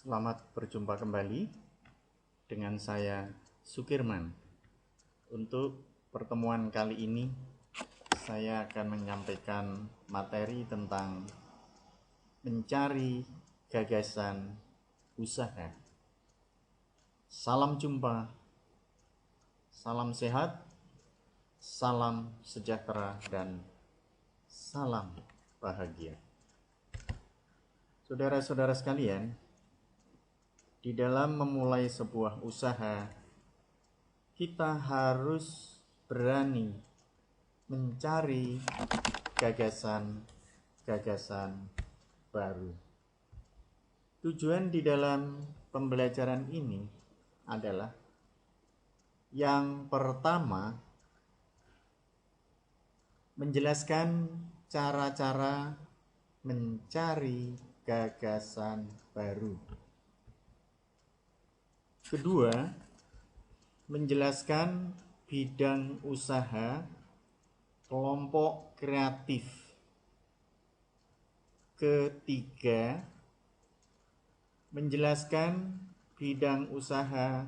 Selamat berjumpa kembali dengan saya Sukirman. Untuk pertemuan kali ini saya akan menyampaikan materi tentang mencari gagasan usaha. Salam jumpa, salam sehat, salam sejahtera, dan salam bahagia. Saudara-saudara sekalian, di dalam memulai sebuah usaha, kita harus berani mencari gagasan baru. Tujuan di dalam pembelajaran ini adalah yang pertama, menjelaskan cara-cara mencari gagasan baru. Kedua, menjelaskan bidang usaha kelompok kreatif. Ketiga, menjelaskan bidang usaha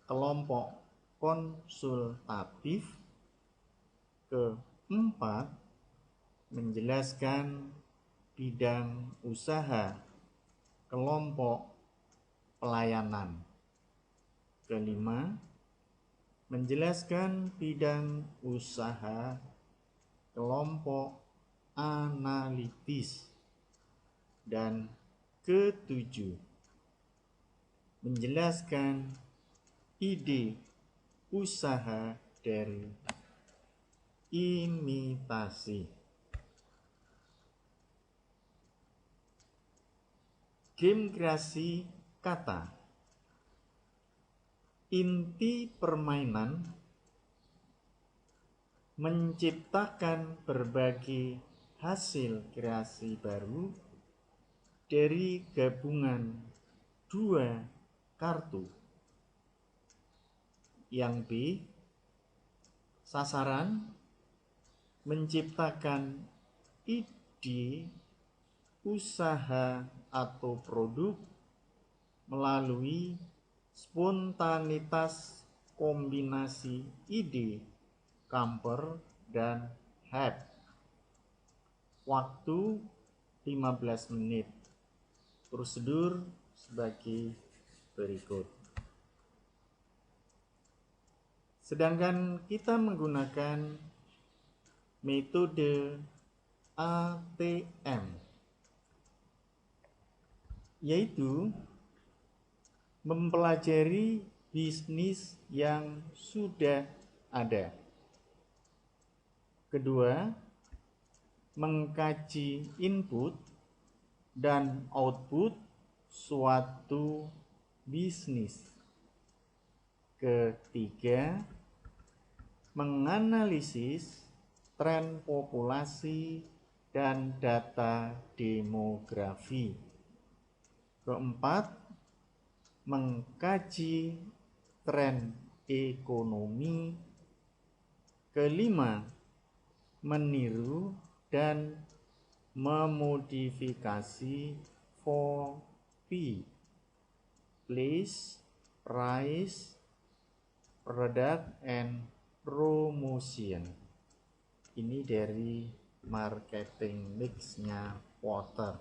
kelompok konsultatif. Keempat, menjelaskan bidang usaha kelompok pelayanan. Kelima, menjelaskan bidang usaha kelompok analitis. Dan ketujuh, menjelaskan ide usaha dari imitasi. Game kreasi kata. Inti permainan menciptakan berbagai hasil kreasi baru dari gabungan dua kartu. Yang B, sasaran menciptakan ide usaha atau produk melalui spontanitas kombinasi ide camper dan head. Waktu 15 menit. Prosedur sebagai berikut. Sedangkan kita menggunakan metode ATM, yaitu mempelajari bisnis yang sudah ada. Kedua, mengkaji input dan output suatu bisnis. Ketiga, menganalisis tren populasi dan data demografi. Keempat, mengkaji tren ekonomi. Kelima, meniru dan memodifikasi 4P: place, price, product, and promotion. Ini dari marketing mix-nya Porter.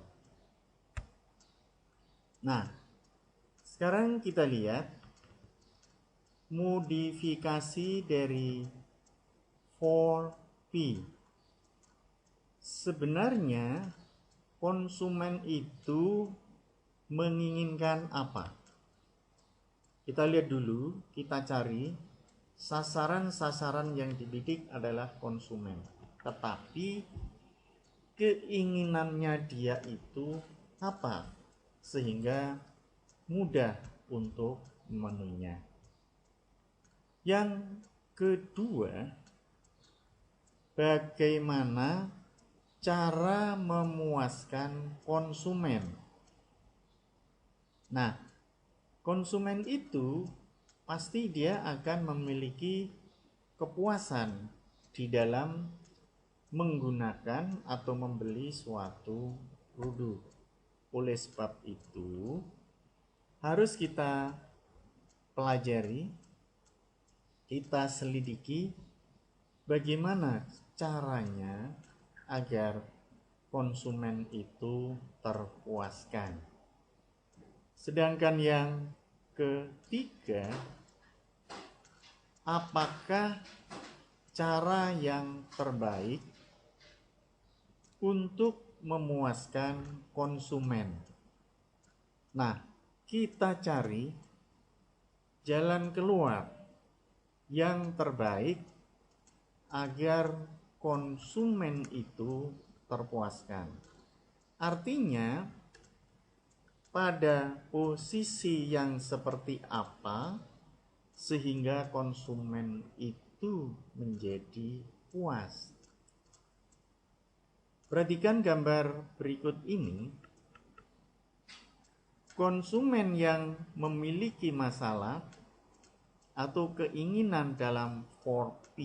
Nah, sekarang kita lihat modifikasi dari 4P. Sebenarnya konsumen itu menginginkan apa? Kita lihat dulu, kita cari sasaran-sasaran yang dibidik adalah konsumen. Tetapi keinginannya dia itu apa? Sehingga mudah untuk memenuhinya. Yang kedua, bagaimana cara memuaskan konsumen. Nah, konsumen itu pasti dia akan memiliki kepuasan di dalam menggunakan atau membeli suatu produk. Oleh sebab itu, harus kita pelajari, kita selidiki bagaimana caranya agar konsumen itu terpuaskan. Sedangkan yang ketiga, apakah cara yang terbaik untuk memuaskan konsumen? Nah, kita cari jalan keluar yang terbaik agar konsumen itu terpuaskan. Artinya, pada posisi yang seperti apa sehingga konsumen itu menjadi puas. Perhatikan gambar berikut ini. Konsumen yang memiliki masalah atau keinginan dalam 4P,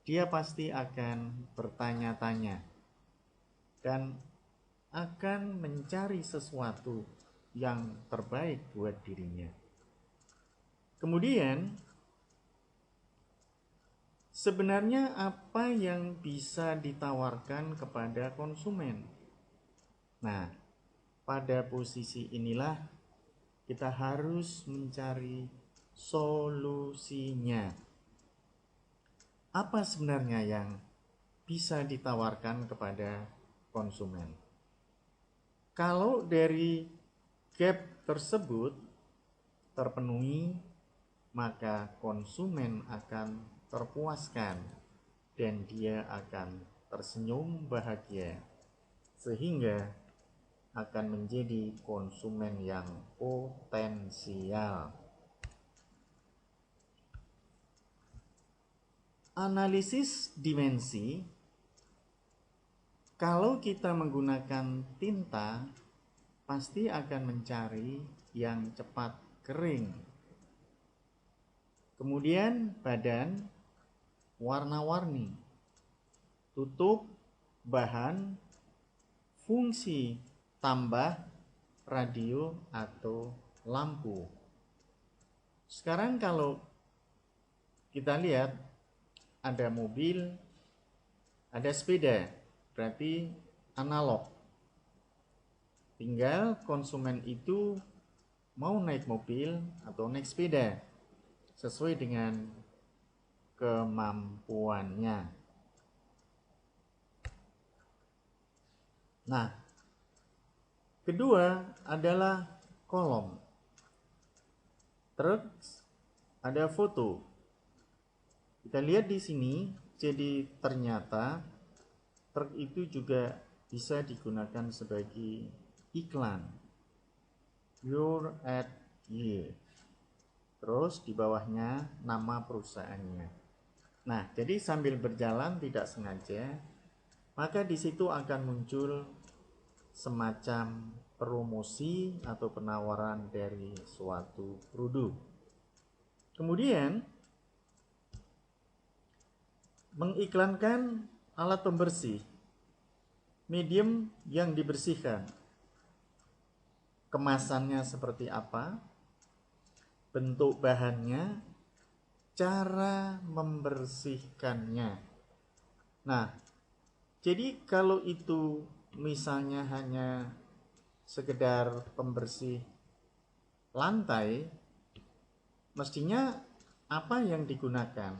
dia pasti akan bertanya-tanya dan akan mencari sesuatu yang terbaik buat dirinya. Kemudian, sebenarnya apa yang bisa ditawarkan kepada konsumen? Nah, pada posisi inilah kita harus mencari solusinya. Apa sebenarnya yang bisa ditawarkan kepada konsumen? Kalau dari gap tersebut terpenuhi, maka konsumen akan terpuaskan dan dia akan tersenyum bahagia, sehingga akan menjadi konsumen yang potensial. Analisis dimensi, kalau kita menggunakan tinta, pasti akan mencari yang cepat kering. Kemudian badan, warna-warni, tutup, bahan, fungsi, tambah, radio, atau lampu. Sekarang kalau kita lihat, ada mobil, ada sepeda, berarti analog. Tinggal konsumen itu mau naik mobil atau naik sepeda sesuai dengan kemampuannya. Nah, kedua adalah kolom. Terus ada foto. Kita lihat di sini, jadi ternyata truk itu juga bisa digunakan sebagai iklan. Your ad here. Terus di bawahnya nama perusahaannya. Nah, jadi sambil berjalan tidak sengaja, maka di situ akan muncul semacam promosi atau penawaran dari suatu produk. Kemudian mengiklankan alat pembersih, medium yang dibersihkan, kemasannya seperti apa, bentuk bahannya, cara membersihkannya. Nah, jadi kalau itu misalnya hanya sekedar pembersih lantai, mestinya apa yang digunakan,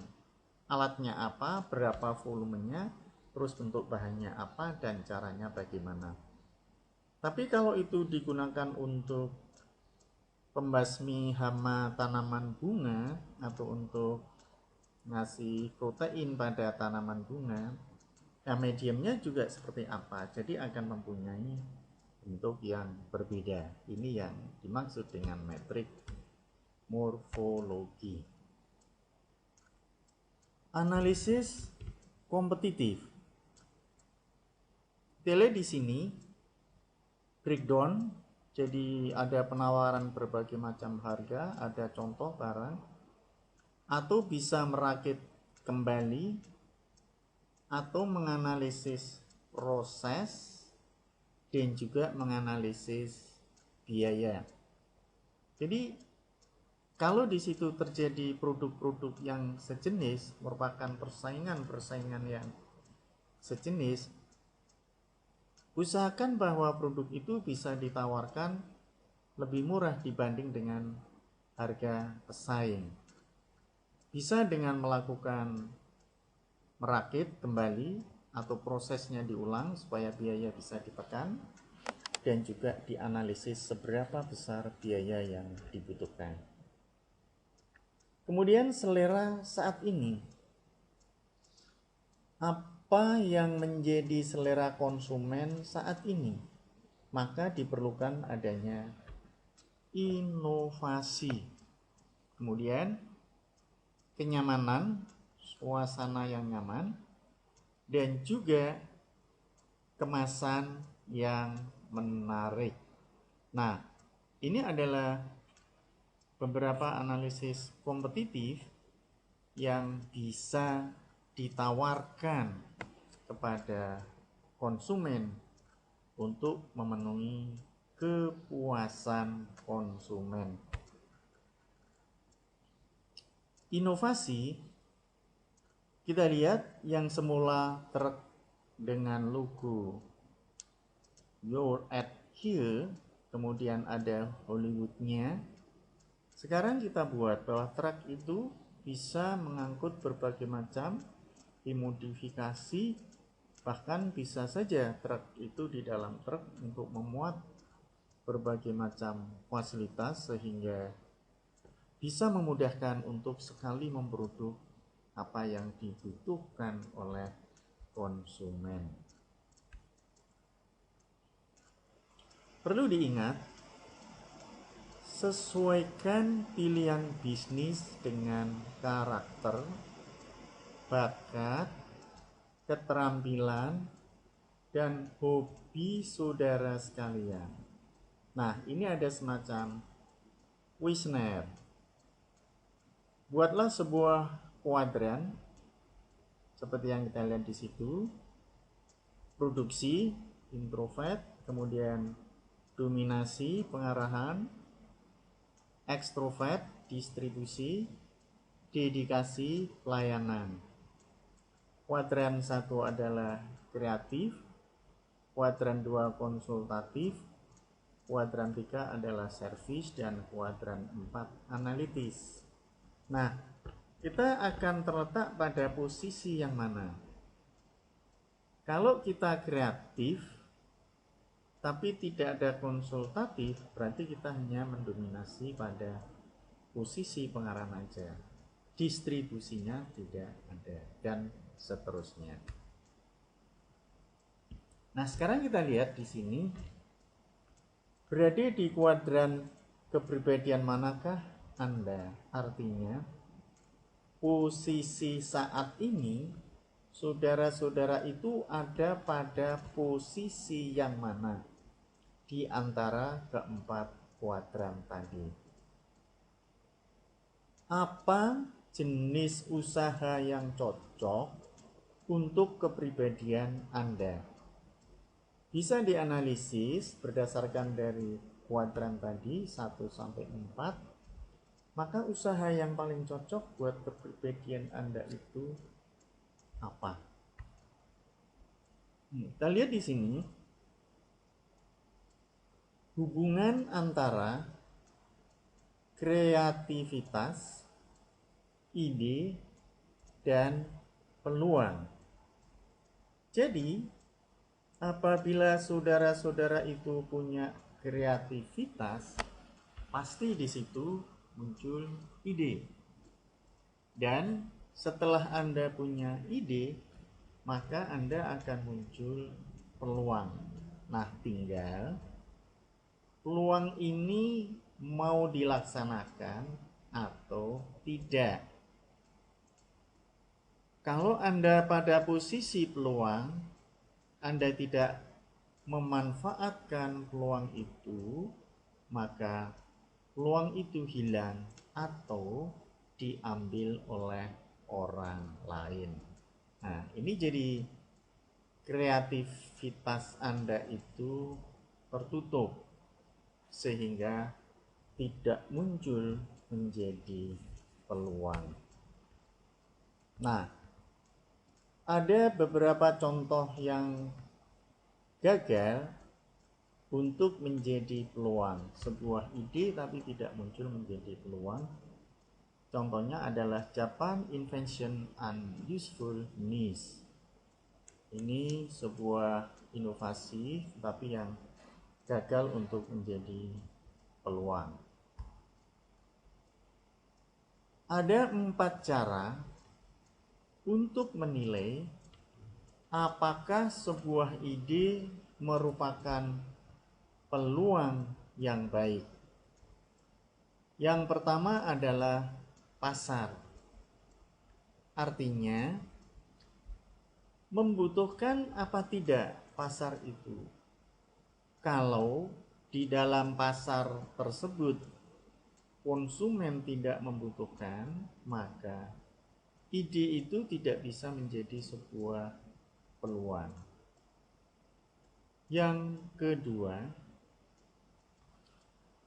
alatnya apa, berapa volumenya, terus bentuk bahannya apa, dan caranya bagaimana. Tapi kalau itu digunakan untuk pembasmi hama tanaman bunga atau untuk ngasih protein pada tanaman bunga, nah mediumnya juga seperti apa, jadi akan mempunyai bentuk yang berbeda. Ini yang dimaksud dengan metrik morfologi. Analisis kompetitif. Kita lihat di sini breakdown, jadi ada penawaran berbagai macam harga, ada contoh barang, atau bisa merakit kembali, atau menganalisis proses, dan juga menganalisis biaya. Jadi kalau di situ terjadi produk-produk yang sejenis, merupakan persaingan yang sejenis, usahakan bahwa produk itu bisa ditawarkan lebih murah dibanding dengan harga pesaing. Bisa dengan melakukan merakit kembali atau prosesnya diulang supaya biaya bisa ditekan, dan juga dianalisis seberapa besar biaya yang dibutuhkan. Kemudian selera saat ini. Apa yang menjadi selera konsumen saat ini? Maka diperlukan adanya inovasi. Kemudian kenyamanan, suasana yang nyaman, dan juga kemasan yang menarik. Nah, ini adalah beberapa analisis kompetitif yang bisa ditawarkan kepada konsumen untuk memenuhi kepuasan konsumen. Inovasi, kita lihat yang semula truk dengan logo You're at Here, kemudian ada Hollywoodnya. Sekarang kita buat bahwa truk itu bisa mengangkut berbagai macam, dimodifikasi, bahkan bisa saja truk itu di dalam truk untuk memuat berbagai macam fasilitas sehingga bisa memudahkan untuk sekali memproduksi apa yang dibutuhkan oleh konsumen. Perlu diingat, sesuaikan pilihan bisnis dengan karakter, bakat, keterampilan, dan hobi saudara sekalian. Nah, ini ada semacam kuesioner. Buatlah sebuah kuadran seperti yang kita lihat di situ. Produksi, introvert, kemudian dominasi, pengarahan, ekstrovert, distribusi, dedikasi, pelayanan. Kuadran 1 adalah kreatif, kuadran 2 konsultatif, kuadran 3 adalah servis, dan kuadran 4 analitis. Nah, kita akan terletak pada posisi yang mana? Kalau kita kreatif tapi tidak ada konsultatif, berarti kita hanya mendominasi pada posisi pengarahan aja, distribusinya tidak ada, dan seterusnya. Nah, sekarang kita lihat di sini, berada di kuadran kepribadian manakah Anda? Artinya posisi saat ini saudara-saudara itu ada pada posisi yang mana di antara keempat kuadran tadi? Apa jenis usaha yang cocok untuk kepribadian Anda? Bisa dianalisis berdasarkan dari kuadran tadi 1 sampai 4. Maka usaha yang paling cocok buat kepribadian Anda itu apa? Kita lihat di sini hubungan antara kreativitas, ide, dan peluang. Jadi, apabila saudara-saudara itu punya kreativitas, pasti di situ muncul ide. Dan setelah Anda punya ide, maka Anda akan muncul peluang. Nah, tinggal peluang ini mau dilaksanakan atau tidak. Kalau Anda pada posisi peluang, Anda tidak memanfaatkan peluang itu, maka peluang itu hilang atau diambil oleh orang lain. Nah, ini jadi kreativitas Anda itu tertutup, sehingga tidak muncul menjadi peluang. Nah, ada beberapa contoh yang gagal untuk menjadi peluang. Sebuah ide tapi tidak muncul menjadi peluang. Contohnya adalah Japan Invention and Useful Niche. Ini sebuah inovasi tapi yang gagal untuk menjadi peluang. Ada 4 cara untuk menilai apakah sebuah ide merupakan peluang yang baik. Yang pertama adalah pasar. Artinya, membutuhkan apa tidak pasar itu. Kalau di dalam pasar tersebut konsumen tidak membutuhkan, maka ide itu tidak bisa menjadi sebuah peluang. Yang kedua,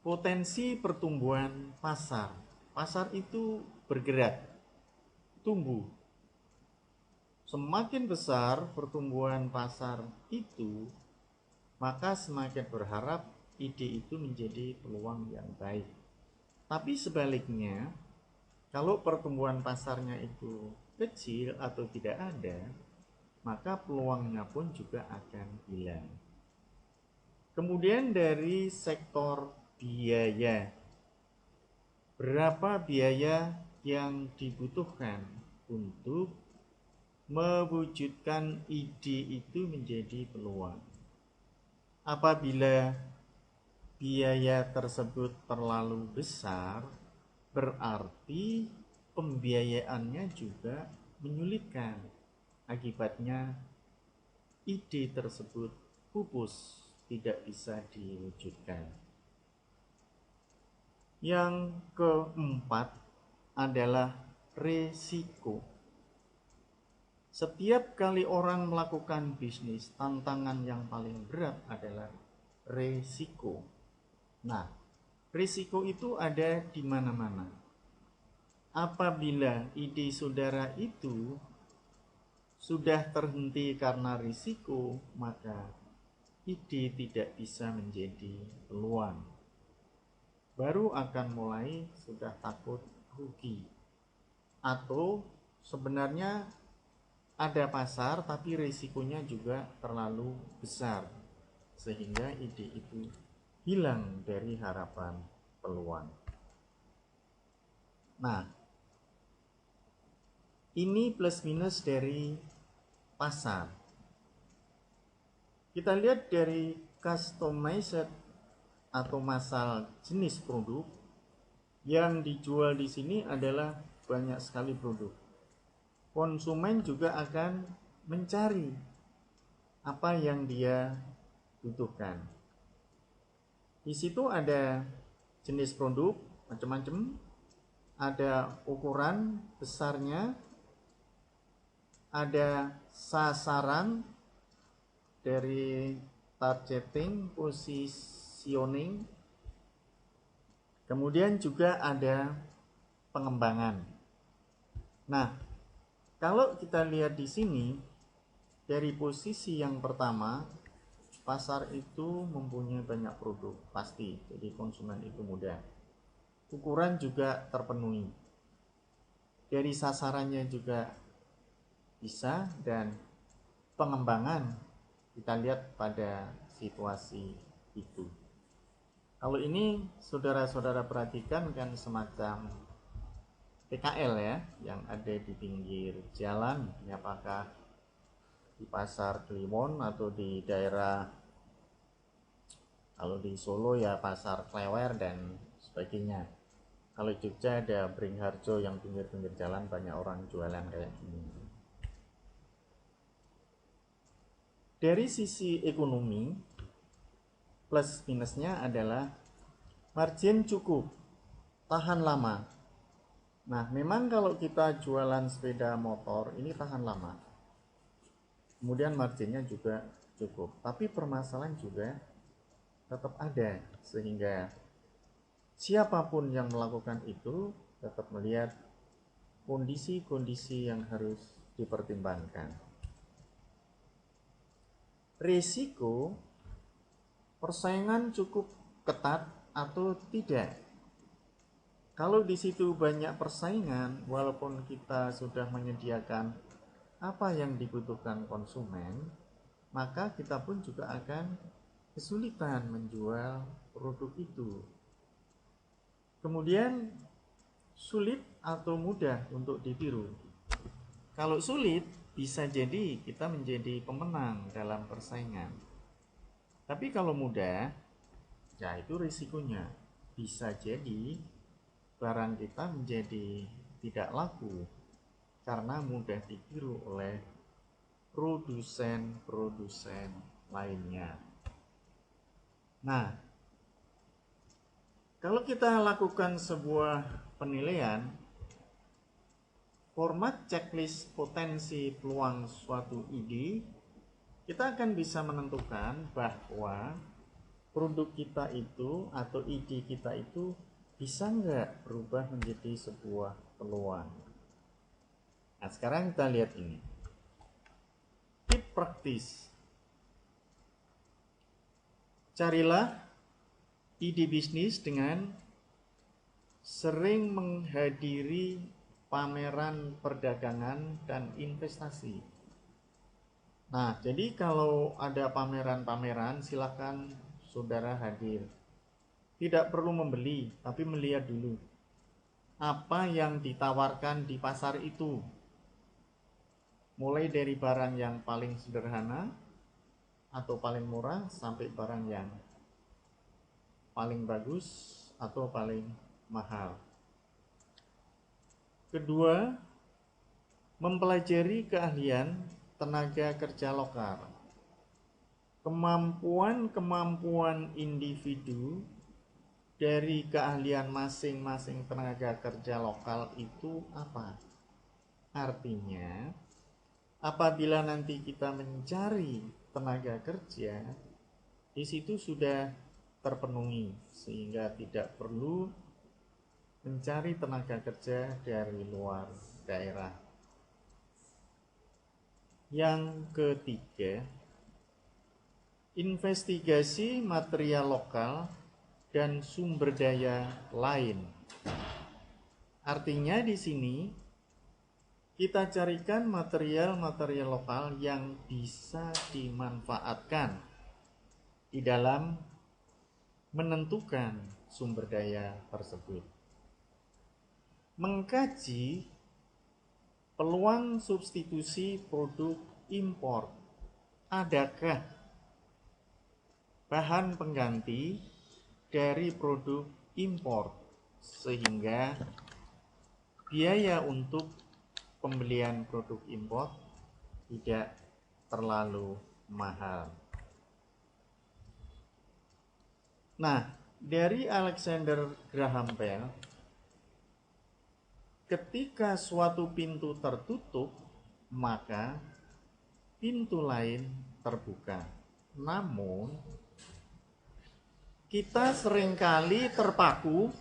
potensi pertumbuhan pasar. Pasar itu bergerak, tumbuh. Semakin besar pertumbuhan pasar itu, maka semakin berharap ide itu menjadi peluang yang baik. Tapi sebaliknya, kalau pertumbuhan pasarnya itu kecil atau tidak ada, maka peluangnya pun juga akan hilang. Kemudian dari sektor biaya. Berapa biaya yang dibutuhkan untuk mewujudkan ide itu menjadi peluang? Apabila biaya tersebut terlalu besar, berarti pembiayaannya juga menyulitkan. Akibatnya ide tersebut pupus, tidak bisa diwujudkan. Yang keempat adalah resiko. Setiap kali orang melakukan bisnis, tantangan yang paling berat adalah resiko. Nah, risiko itu ada di mana-mana. Apabila ide saudara itu sudah terhenti karena risiko, maka ide tidak bisa menjadi peluang. Baru akan mulai sudah takut rugi. Atau sebenarnya ada pasar tapi risikonya juga terlalu besar, sehingga ide itu hilang dari harapan peluang. Nah, ini plus minus dari pasar. Kita lihat dari customized atau masalah jenis produk yang dijual di sini adalah banyak sekali produk. Konsumen juga akan mencari apa yang dia butuhkan. Di situ ada jenis produk macam-macam, ada ukuran besarnya, ada sasaran dari targeting, positioning, kemudian juga ada pengembangan. Nah, kalau kita lihat di sini, dari posisi yang pertama, pasar itu mempunyai banyak produk, pasti, jadi konsumen itu mudah. Ukuran juga terpenuhi. Dari sasarannya juga bisa, dan pengembangan kita lihat pada situasi itu. Kalau ini saudara-saudara perhatikan kan semacam PKL ya, yang ada di pinggir jalan, apakah di pasar Kliwon atau di daerah, kalau di Solo ya pasar Klewer dan sebagainya. Kalau Jogja ada Beringharjo yang pinggir-pinggir jalan banyak orang jualan kayak gini. Dari sisi ekonomi, plus minusnya adalah margin cukup, tahan lama. Nah, memang kalau kita jualan sepeda motor ini tahan lama. Kemudian marginnya juga cukup. Tapi permasalahan juga tetap ada, sehingga siapapun yang melakukan itu tetap melihat kondisi-kondisi yang harus dipertimbangkan. Risiko persaingan cukup ketat atau tidak. Kalau di situ banyak persaingan, walaupun kita sudah menyediakan apa yang dibutuhkan konsumen, maka kita pun juga akan kesulitan menjual produk itu. Kemudian sulit atau mudah untuk ditiru. Kalau sulit, bisa jadi kita menjadi pemenang dalam persaingan. Tapi kalau mudah, ya itu risikonya. Bisa jadi barang kita menjadi tidak laku karena mudah ditiru oleh produsen-produsen lainnya. Nah, kalau kita lakukan sebuah penilaian, format checklist potensi peluang suatu ide, kita akan bisa menentukan bahwa produk kita itu atau ide kita itu bisa nggak berubah menjadi sebuah peluang. Nah, sekarang kita lihat ini. Tip praktis. Carilah ide bisnis dengan sering menghadiri pameran perdagangan dan investasi. Nah, jadi kalau ada pameran-pameran, silakan saudara hadir. Tidak perlu membeli, tapi melihat dulu apa yang ditawarkan di pasar itu. Mulai dari barang yang paling sederhana atau paling murah sampai barang yang paling bagus atau paling mahal. Kedua, mempelajari keahlian tenaga kerja lokal. Kemampuan-kemampuan individu dari keahlian masing-masing tenaga kerja lokal itu apa? Artinya, apabila nanti kita mencari tenaga kerja, di situ sudah terpenuhi sehingga tidak perlu mencari tenaga kerja dari luar daerah. Yang ketiga, investigasi material lokal dan sumber daya lain. Artinya di sini kita carikan material-material lokal yang bisa dimanfaatkan di dalam menentukan sumber daya tersebut. Mengkaji peluang substitusi produk impor. Adakah bahan pengganti dari produk impor sehingga biaya untuk pembelian produk impor tidak terlalu mahal. Nah, dari Alexander Graham Bell, ketika suatu pintu tertutup, maka pintu lain terbuka. Namun, kita seringkali terpaku,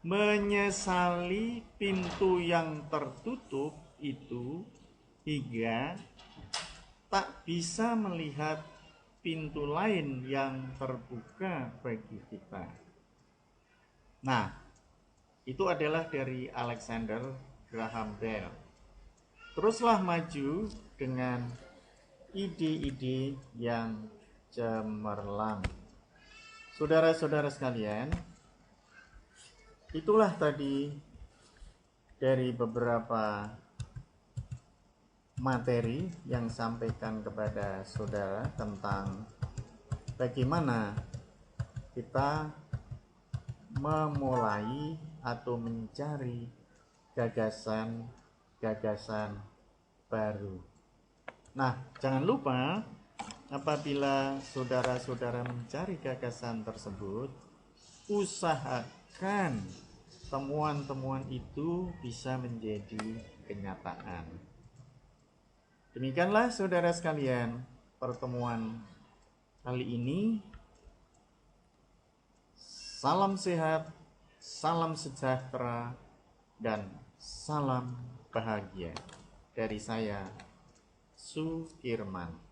menyesali pintu yang tertutup itu hingga tak bisa melihat pintu lain yang terbuka bagi kita. Nah, itu adalah dari Alexander Graham Bell. Teruslah maju dengan ide-ide yang cemerlang. Saudara-saudara sekalian, itulah tadi dari beberapa materi yang sampaikan kepada saudara tentang bagaimana kita memulai atau mencari gagasan baru. Nah, jangan lupa apabila saudara-saudara mencari gagasan tersebut, usahakan temuan-temuan itu bisa menjadi kenyataan. Demikianlah saudara sekalian pertemuan kali ini. Salam sehat, salam sejahtera, dan salam bahagia dari saya, Sukirman.